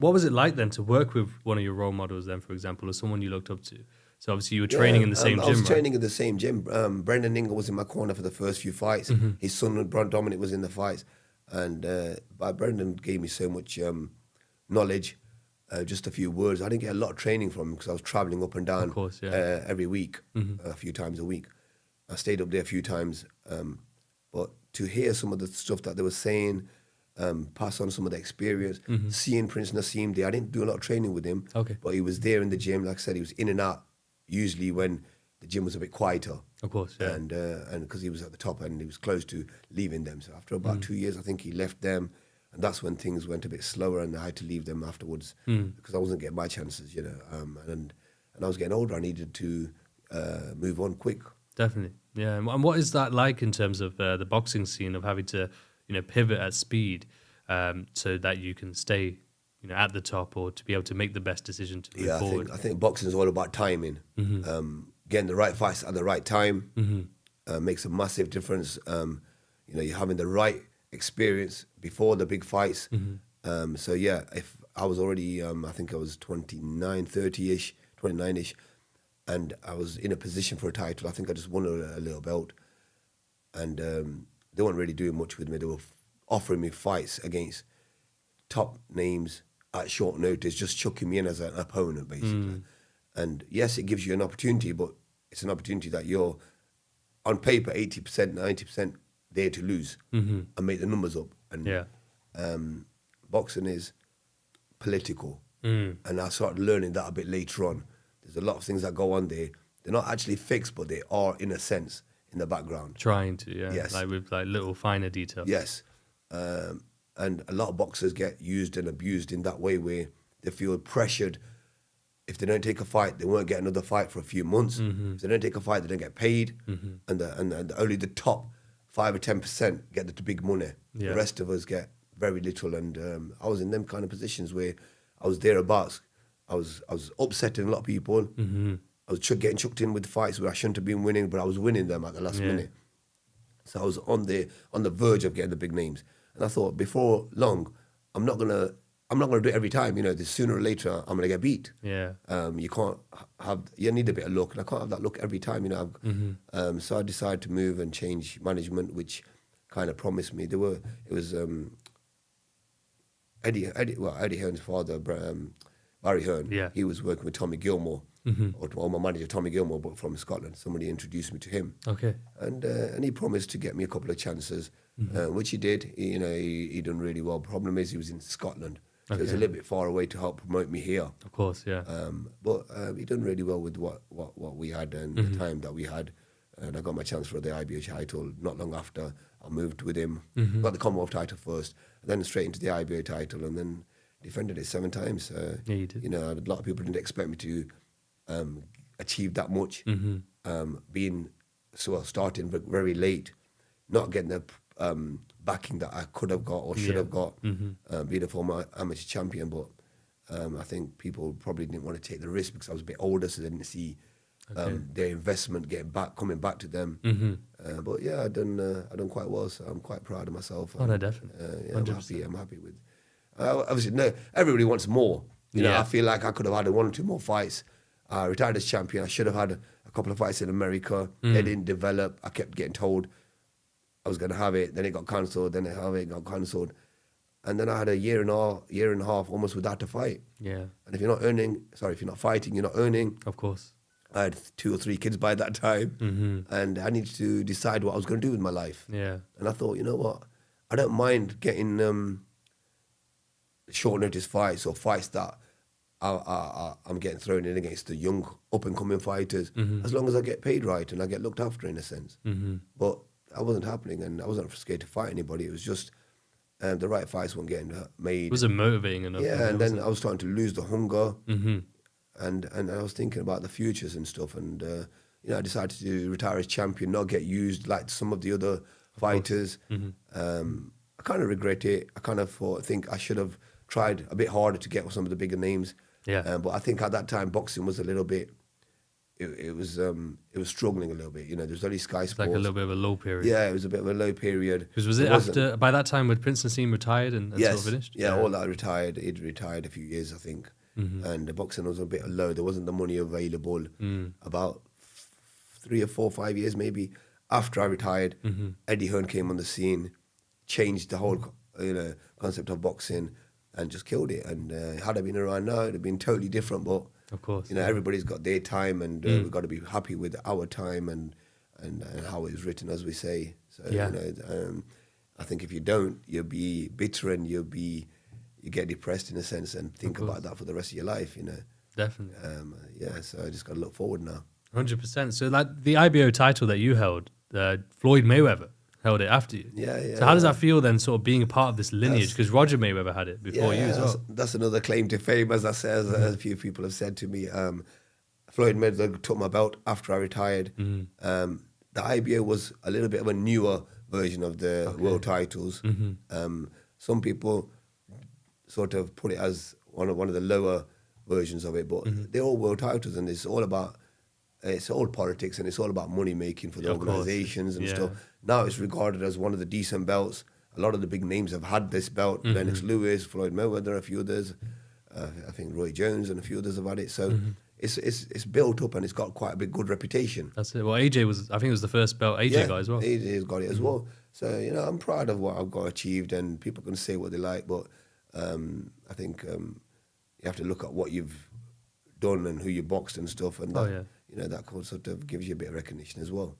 What was it like then to work with one of your role models then, for example, or someone you looked up to? So obviously you were training in the same gym, I was right? training in the same gym. Brendan Ingle was in my corner for the first few fights. His son, Dominic, was in the fights. And Brendan gave me so much knowledge, just a few words. I didn't get a lot of training from him because I was traveling up and down Of course, yeah. every week, a few times a week. I stayed up there a few times. But to hear some of the stuff that they were saying, pass on some of the experience, seeing Prince Nassim there. I didn't do a lot of training with him, but he was there in the gym. Like I said, he was in and out, usually when the gym was a bit quieter. Of course, yeah. And because he was at the top and he was close to leaving them. So after about 2 years, I think he left them. And that's when things went a bit slower and I had to leave them afterwards because I wasn't getting my chances, you know. And I was getting older. I needed to move on quick. Definitely, yeah. And what is that like in terms of the boxing scene of having to, pivot at speed so that you can stay, at the top or to be able to make the best decision to move forward? I think boxing is all about timing. Getting the right fights at the right time makes a massive difference. You're having the right experience before the big fights. So yeah, if I was already, I think I was 29, 30-ish, 29-ish, and I was in a position for a title. I think I just won a little belt. And they weren't really doing much with me. They were offering me fights against top names at short notice, just chucking me in as an opponent, basically. And yes, it gives you an opportunity, but it's an opportunity that you're, on paper, 80%, 90% there to lose and make the numbers up. And boxing is political. And I started learning that a bit later on. There's a lot of things that go on there. They're not actually fixed, but they are, in a sense, in the background. Trying to, yeah. Yes. Like with little finer details. Yes. And a lot of boxers get used and abused in that way where they feel pressured. If they don't take a fight, they won't get another fight for a few months. If they don't take a fight, they don't get paid. And only the top 5 or 10% get the big money. Yeah. The rest of us get very little. And I was in them kind of positions where I was thereabouts. I was upsetting a lot of people. I was getting chucked in with fights where I shouldn't have been winning, but I was winning them at the last minute. So I was on the verge of getting the big names. And I thought, before long, I'm not gonna do it every time. Sooner or later I'm gonna get beat. Yeah. You need a bit of luck, and I can't have that luck every time. So I decided to move and change management, which kind of promised me. It was Eddie Hearn's father, Barry Hearn. Yeah. He was working with Tommy Gilmore, or my manager Tommy Gilmore, but from Scotland. Somebody introduced me to him. Okay. And he promised to get me a couple of chances, which he did. He done really well. Problem is, he was in Scotland, so it was a little bit far away to help promote me here. Of course, yeah. But he done really well with what we had and the time that we had. And I got my chance for the IBO title not long after. I moved with him, got the Commonwealth title first, and then straight into the IBO title, and then defended it 7 times. Yeah, you did. A lot of people didn't expect me to achieve that much. Starting very late, not getting the backing that I could have got or should have got, being a former amateur champion. But I think people probably didn't want to take the risk because I was a bit older, so they didn't see their investment coming back to them. But yeah, I done quite well, so I'm quite proud of myself. Oh, no, definitely. I'm happy with. Obviously, no, everybody wants more. I feel like I could have had 1 or 2 more fights. I retired as champion. I should have had a couple of fights in America. They didn't develop. I kept getting told I was going to have it. Then it got cancelled. Then it got cancelled. And then I had a year and a half almost without a fight. Yeah. And if you're not fighting, you're not earning. Of course. I had 2 or 3 kids by that time. And I needed to decide what I was going to do with my life. Yeah. And I thought, you know what? I don't mind getting short notice fights or fights that I'm getting thrown in against the young up-and-coming fighters, as long as I get paid right and I get looked after in a sense. But that wasn't happening, and I wasn't scared to fight anybody. It was just the right fights weren't getting made. It wasn't motivating enough. Yeah, and then I was starting to lose the hunger, and I was thinking about the futures and stuff, and I decided to retire as champion, not get used like some of the other fighters. I kind of regret it. I kind of think I should have tried a bit harder to get some of the bigger names. Yeah. But I think at that time boxing was a little bit it was struggling a little bit. You know, there's only Sky It's Sports. like a little bit of a low period. Yeah, it was a bit of a low period. Because was it after, by that time, had Prince Nassim retired and Yes, sort of finished? yeah, all that retired. He'd retired a few years, I think. Mm-hmm. And the boxing was a bit low. There wasn't the money available. About 3 or 4 or 5 years maybe after I retired, Eddie Hearn came on the scene, changed the whole concept of boxing, and just killed it. And had I been around now, it'd have been totally different. But Of course. you know, everybody's got their time, and we've got to be happy with our time and how it's written, as we say. So Yeah. you know, I think if you don't, you'll be bitter and you get depressed in a sense and think about that for the rest of your life. You know. Definitely. Yeah. So I just got to look forward now. 100%. So like the IBO title that you held, Floyd Mayweather held it after you. Yeah. So how does that feel then, sort of being a part of this lineage? Because Roger Mayweather had it before you as well. That's another claim to fame, as I say, as a few people have said to me. Floyd Mayweather took my belt after I retired. The IBO was a little bit of a newer version of the world titles. Some people sort of put it as one of the lower versions of it, but they're all world titles, and it's all politics, and it's all about money making for the organizations and stuff. Now it's regarded as one of the decent belts. A lot of the big names have had this belt. Lennox Lewis, Floyd Mayweather, a few others. I think Roy Jones and a few others have had it. So it's built up, and it's got quite a big good reputation. That's it. Well, AJ I think it was the first belt AJ got as well. AJ's got it as well. So, you know, I'm proud of what I've got achieved, and people can say what they like, but I think you have to look at what you've done and who you boxed and stuff, and that, you know, that sort of gives you a bit of recognition as well.